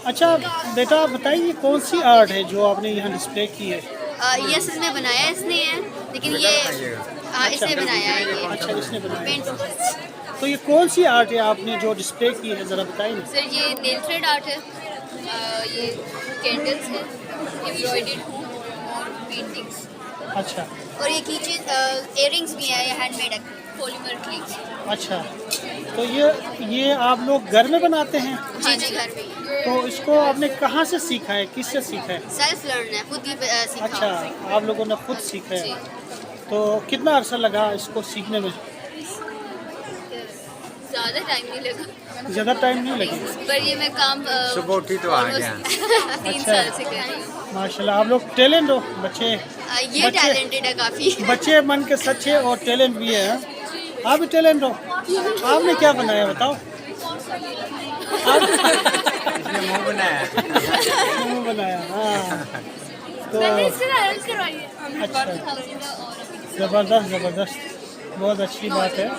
अच्छा बेटा बताइए कौन सी आर्ट है जो आपने यहाँ डिस्प्ले की है? ये असल में बनाया इसने है, लेकिन ये इसने बनाया है ये अच्छा इसने बनाया। पेंट। तो ये कौन सी आर्ट है आपने जो डिस्प्ले की है ज़रा बताइए ना। सर ये नेल थ्रेड आर्ट है, ये कैंडल्स है, एम्ब्रॉयडर्ड हूँ और पेंटिंग्स। अच्छा और ये कीचेन इयररिंग्स भी है, ये हैंडमेड है, पॉलीमर क्ले। अच्छा तो ये आप लोग घर में बनाते हैं? हाँ जी, घर में। तो इसको आपने कहाँ से सीखा है, किससे सीखा है? सेल्फ लर्न है, खुद ही सीखा। अच्छा आप लोगों ने खुद सीखा जी। है। तो कितना अरसा लगा इसको सीखने में? ज़्यादा टाइम नहीं लगा, ज़्यादा टाइम नहीं लगे। पर ये मैं काम सुबह उठी तो आ गया। 3 अच्छा। साल से कर रही हूँ। माशाल्लाह आप लोग टैलेंट हो बच्चे। ये टैलेंटेड है काफ़ी। बच्चे मन के सच्चे और टैलेंट भी है। हाँ? आप भी टैलेंट हो। आपने क्या बनाया बताओ? इसने मुंह बनाया। मुंह बनाया हाँ। तो अच्छा ज़बरदस्त ज़बरदस्त बहुत अच्छी बात है।